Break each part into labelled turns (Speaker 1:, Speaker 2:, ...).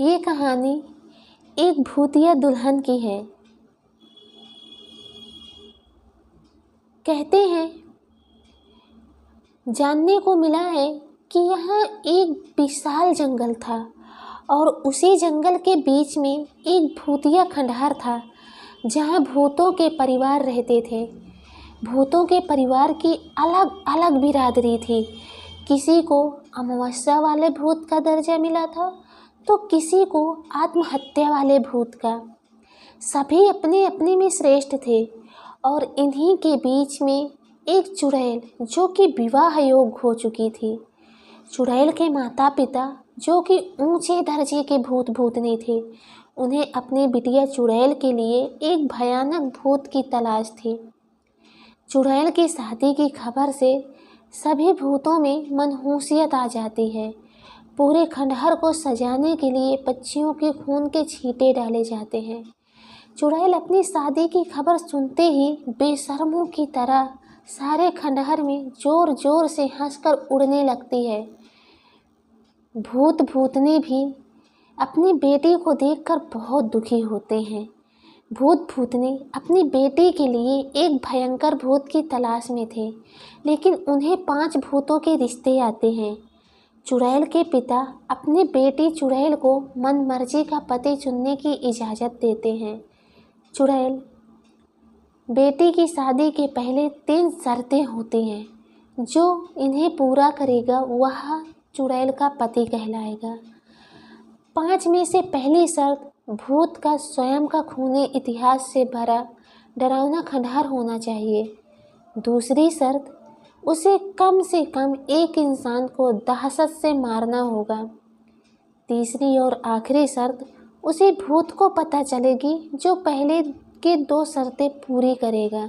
Speaker 1: ये कहानी एक भूतिया दुल्हन की है। कहते हैं, जानने को मिला है कि यहाँ एक विशाल जंगल था और उसी जंगल के बीच में एक भूतिया खंडहर था जहाँ भूतों के परिवार रहते थे। भूतों के परिवार की अलग अलग बिरादरी थी। किसी को अमावस्या वाले भूत का दर्जा मिला था तो किसी को आत्महत्या वाले भूत का। सभी अपने अपने में श्रेष्ठ थे और इन्हीं के बीच में एक चुड़ैल जो कि विवाह योग्य हो चुकी थी। चुड़ैल के माता पिता जो कि ऊंचे दर्जे के भूतनी थे, उन्हें अपनी बिटिया चुड़ैल के लिए एक भयानक भूत की तलाश थी। चुड़ैल की शादी की खबर से सभी भूतों में मनहूसियत आ जाती है। पूरे खंडहर को सजाने के लिए पक्षियों के खून के छींटे डाले जाते हैं। चुड़ैल अपनी शादी की खबर सुनते ही बेशर्मों की तरह सारे खंडहर में जोर जोर से हंसकर उड़ने लगती है। भूत भूतनी भी अपनी बेटी को देखकर बहुत दुखी होते हैं। भूत भूतनी अपनी बेटी के लिए एक भयंकर भूत की तलाश में थे, लेकिन उन्हें 5 भूतों के रिश्ते आते हैं। चुड़ैल के पिता अपनी बेटी चुड़ैल को मनमर्जी का पति चुनने की इजाज़त देते हैं। चुड़ैल बेटी की शादी के पहले 3 शर्तें होती हैं, जो इन्हें पूरा करेगा वह चुड़ैल का पति कहलाएगा। 5 में से पहली शर्त भूत का स्वयं का खूनी इतिहास से भरा डरावना खंडहर होना चाहिए। दूसरी शर्त, उसे कम से कम एक इंसान को दहशत से मारना होगा। तीसरी और आखिरी शर्त, उसे भूत को पता चलेगी जो पहले की 2 शर्तें पूरी करेगा।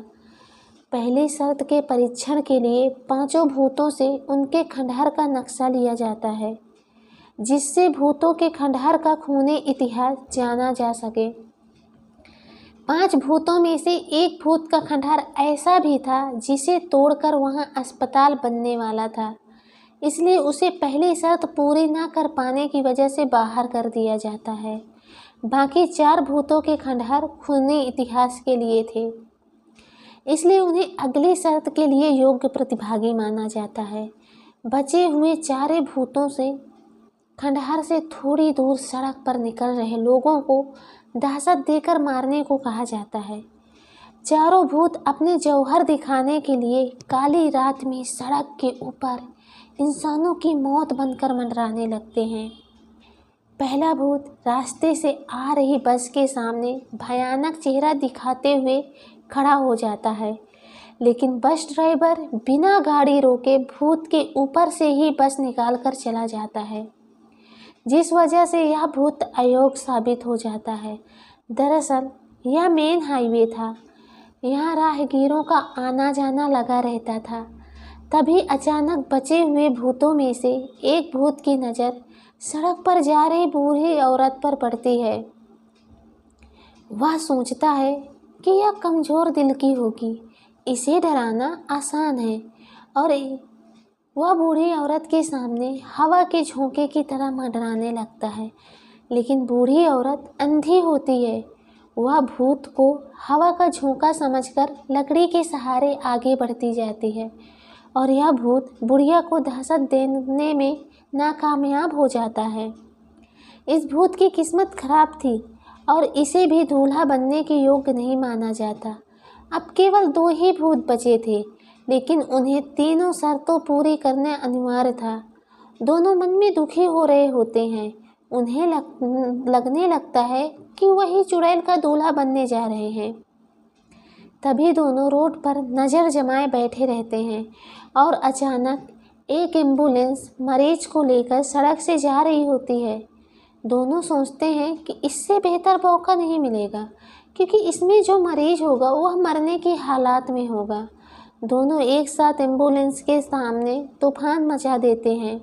Speaker 1: पहली शर्त के परीक्षण के लिए 5 भूतों से उनके खंडहर का नक्शा लिया जाता है, जिससे भूतों के खंडहर का खूनी इतिहास जाना जा सके। 5 भूतों में से एक भूत का खंडहर ऐसा भी था जिसे तोड़कर वहां अस्पताल बनने वाला था, इसलिए उसे पहली शर्त पूरी ना कर पाने की वजह से बाहर कर दिया जाता है। बाकी 4 भूतों के खंडहर खूनी इतिहास के लिए थे, इसलिए उन्हें अगली शर्त के लिए योग्य प्रतिभागी माना जाता है। बचे हुए 4 भूतों से खंडहर से थोड़ी दूर सड़क पर निकल रहे लोगों को दहशत देकर मारने को कहा जाता है। चारों भूत अपने जौहर दिखाने के लिए काली रात में सड़क के ऊपर इंसानों की मौत बनकर मंडराने लगते हैं। पहला भूत रास्ते से आ रही बस के सामने भयानक चेहरा दिखाते हुए खड़ा हो जाता है, लेकिन बस ड्राइवर बिना गाड़ी रोके भूत के ऊपर से ही बस निकाल कर चला जाता है, जिस वजह से यह भूत अयोग्य साबित हो जाता है। दरअसल यह मेन हाईवे था, यहाँ राहगीरों का आना जाना लगा रहता था। तभी अचानक बचे हुए भूतों में से एक भूत की नज़र सड़क पर जा रही बूढ़ी औरत पर पड़ती है। वह सोचता है कि यह कमज़ोर दिल की होगी, इसे डराना आसान है, और वह बूढ़ी औरत के सामने हवा के झोंके की तरह मंडराने लगता है। लेकिन बूढ़ी औरत अंधी होती है। वह भूत को हवा का झोंका समझकर लकड़ी के सहारे आगे बढ़ती जाती है और यह भूत बुढ़िया को दहशत देने में नाकामयाब हो जाता है। इस भूत की किस्मत खराब थी और इसे भी दूल्हा बनने के योग्य नहीं माना जाता। अब केवल 2 ही भूत बचे थे, लेकिन उन्हें तीनों शर्तों पूरी करना अनिवार्य था। दोनों मन में दुखी हो रहे होते हैं। उन्हें लगने लगता है कि वही चुड़ैल का दूल्हा बनने जा रहे हैं। तभी दोनों रोड पर नज़र जमाए बैठे रहते हैं और अचानक एक एम्बुलेंस मरीज को लेकर सड़क से जा रही होती है। दोनों सोचते हैं कि इससे बेहतर मौका नहीं मिलेगा, क्योंकि इसमें जो मरीज होगा वह मरने की हालात में होगा। दोनों एक साथ एम्बुलेंस के सामने तूफान मचा देते हैं।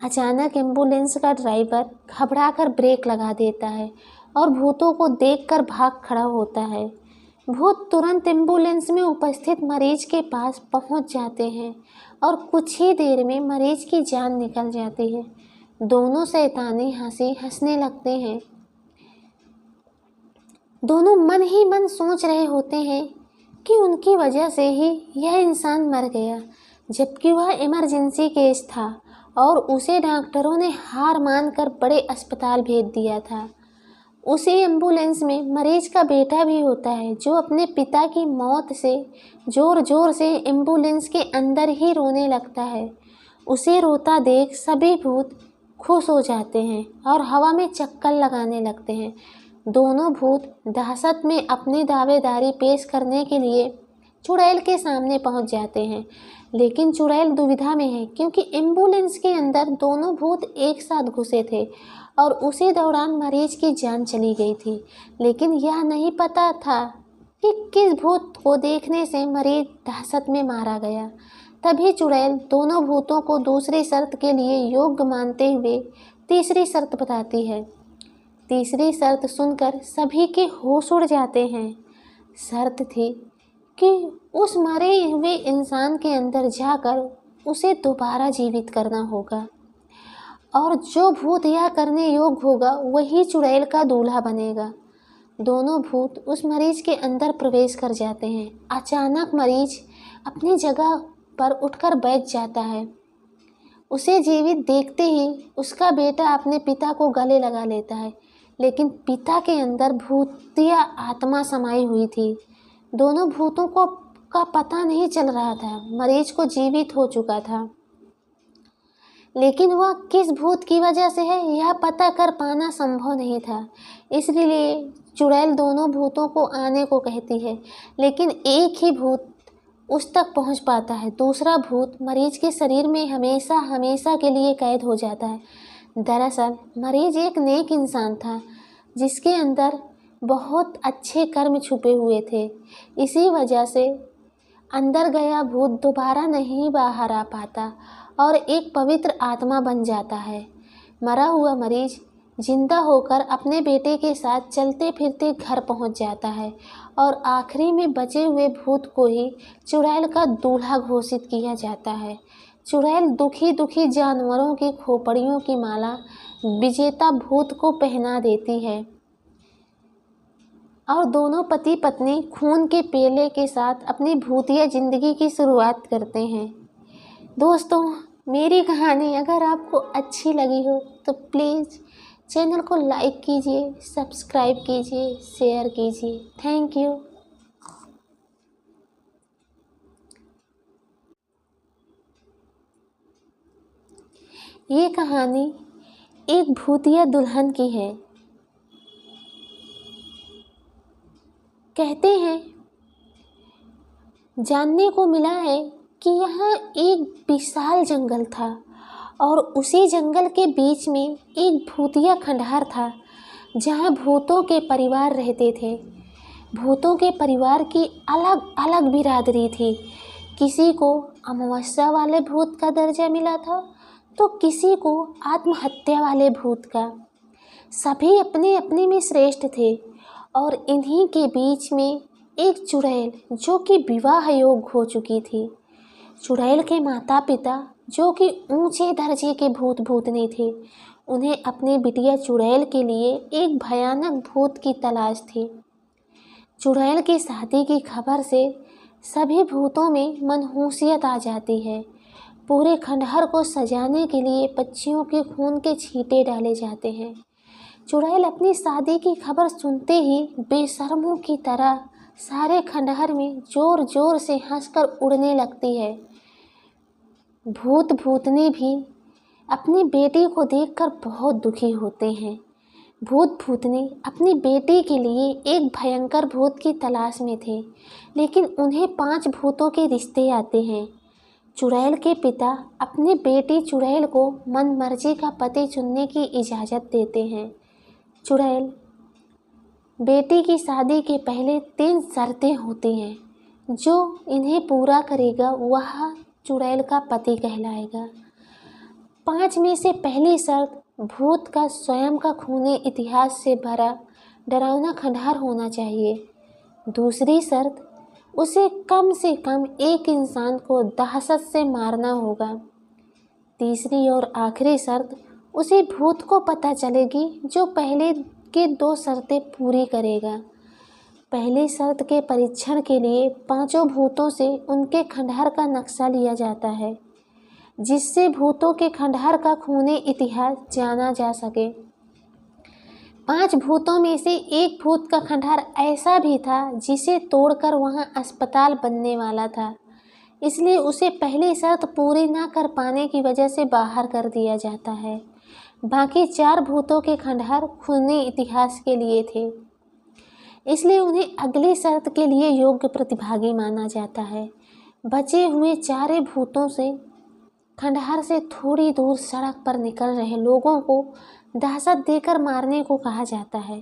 Speaker 1: अचानक एम्बुलेंस का ड्राइवर घबराकर ब्रेक लगा देता है और भूतों को देखकर भाग खड़ा होता है। भूत तुरंत एम्बुलेंस में उपस्थित मरीज के पास पहुंच जाते हैं और कुछ ही देर में मरीज की जान निकल जाती है। दोनों शैतानी हंसी हंसने लगते हैं। दोनों मन ही मन सोच रहे होते हैं कि उनकी वजह से ही यह इंसान मर गया, जबकि वह इमरजेंसी केस था और उसे डॉक्टरों ने हार मानकर बड़े अस्पताल भेज दिया था। उसी एम्बुलेंस में मरीज का बेटा भी होता है, जो अपने पिता की मौत से ज़ोर ज़ोर से एम्बुलेंस के अंदर ही रोने लगता है। उसे रोता देख सभी भूत खुश हो जाते हैं और हवा में चक्कर लगाने लगते हैं। दोनों भूत दहशत में अपनी दावेदारी पेश करने के लिए चुड़ैल के सामने पहुंच जाते हैं, लेकिन चुड़ैल दुविधा में है, क्योंकि एम्बुलेंस के अंदर दोनों भूत एक साथ घुसे थे और उसी दौरान मरीज की जान चली गई थी। लेकिन यह नहीं पता था कि किस भूत को देखने से मरीज दहशत में मारा गया। तभी चुड़ैल दोनों भूतों को दूसरी शर्त के लिए योग्य मानते हुए तीसरी शर्त बताती है। तीसरी शर्त सुनकर सभी के होश उड़ जाते हैं। शर्त थी कि उस मरे हुए इंसान के अंदर जाकर उसे दोबारा जीवित करना होगा और जो भूत यह करने योग्य होगा वही चुड़ैल का दूल्हा बनेगा। दोनों भूत उस मरीज के अंदर प्रवेश कर जाते हैं। अचानक मरीज अपनी जगह पर उठकर बैठ जाता है। उसे जीवित देखते ही उसका बेटा अपने पिता को गले लगा लेता है, लेकिन पिता के अंदर भूतिया आत्मा समाई हुई थी। दोनों भूतों को का पता नहीं चल रहा था। मरीज को जीवित हो चुका था, लेकिन वह किस भूत की वजह से है यह पता कर पाना संभव नहीं था। इसलिए चुड़ैल दोनों भूतों को आने को कहती है, लेकिन एक ही भूत उस तक पहुंच पाता है। दूसरा भूत मरीज के शरीर में हमेशा हमेशा के लिए कैद हो जाता है। दरअसल मरीज एक नेक इंसान था, जिसके अंदर बहुत अच्छे कर्म छुपे हुए थे। इसी वजह से अंदर गया भूत दोबारा नहीं बाहर आ पाता और एक पवित्र आत्मा बन जाता है। मरा हुआ मरीज जिंदा होकर अपने बेटे के साथ चलते फिरते घर पहुंच जाता है और आखिरी में बचे हुए भूत को ही चुड़ैल का दूल्हा घोषित किया जाता है। चुड़ैल दुखी दुखी जानवरों की खोपड़ियों की माला विजेता भूत को पहना देती है और दोनों पति पत्नी खून के पेले के साथ अपनी भूतिया जिंदगी की शुरुआत करते हैं। दोस्तों, मेरी कहानी अगर आपको अच्छी लगी हो तो प्लीज़ चैनल को लाइक कीजिए, सब्सक्राइब कीजिए, शेयर कीजिए। Thank you. ये कहानी एक भूतिया दुल्हन की है। कहते हैं, जानने को मिला है कि यहाँ एक विशाल जंगल था और उसी जंगल के बीच में एक भूतिया खंडहर था, जहाँ भूतों के परिवार रहते थे। भूतों के परिवार की अलग अलग बिरादरी थी। किसी को अमावस्या वाले भूत का दर्जा मिला था तो किसी को आत्महत्या वाले भूत का। सभी अपने अपने में श्रेष्ठ थे और इन्हीं के बीच में एक चुड़ैल जो कि विवाह योग्य हो चुकी थी। चुड़ैल के माता पिता जो कि ऊंचे दर्जे के भूतनी थे, उन्हें अपनी बिटिया चुड़ैल के लिए एक भयानक भूत की तलाश थी। चुड़ैल की शादी की खबर से सभी भूतों में मनहूसियत आ जाती है। पूरे खंडहर को सजाने के लिए पक्षियों के खून के छींटे डाले जाते हैं। चुड़ैल अपनी शादी की खबर सुनते ही बेशर्मों की तरह सारे खंडहर में जोर जोर से हंसकर उड़ने लगती है। भूत भूतनी भी अपनी बेटी को देखकर बहुत दुखी होते हैं। भूत भूतनी अपनी बेटी के लिए एक भयंकर भूत की तलाश में थे, लेकिन उन्हें 5 भूतों के रिश्ते आते हैं। चुड़ैल के पिता अपनी बेटी चुड़ैल को मनमर्जी का पति चुनने की इजाज़त देते हैं। चुड़ैल बेटी की शादी के पहले 3 शर्तें होती हैं, जो इन्हें पूरा करेगा वह चुड़ैल का पति कहलाएगा। 5 में से पहली शर्त, भूत का स्वयं का खूनी इतिहास से भरा डरावना खंडहर होना चाहिए। दूसरी शर्त, उसे कम से कम एक इंसान को दहशत से मारना होगा। तीसरी और आखिरी शर्त, उसी भूत को पता चलेगी जो पहले के 2 शर्तें पूरी करेगा। पहली शर्त के परीक्षण के लिए 5 भूतों से उनके खंडहर का नक्शा लिया जाता है, जिससे भूतों के खंडहर का खूनी इतिहास जाना जा सके। 5 भूतों में से एक भूत का खंडहर ऐसा भी था जिसे तोड़कर वहां अस्पताल बनने वाला था, इसलिए उसे पहली शर्त पूरी न कर पाने की वजह से बाहर कर दिया जाता है। बाकी 4 भूतों के खंडहर खूनी इतिहास के लिए थे, इसलिए उन्हें अगली शर्त के लिए योग्य प्रतिभागी माना जाता है। बचे हुए 4 भूतों से खंडहर से थोड़ी दूर सड़क पर निकल रहे लोगों को दहशत देकर मारने को कहा जाता है।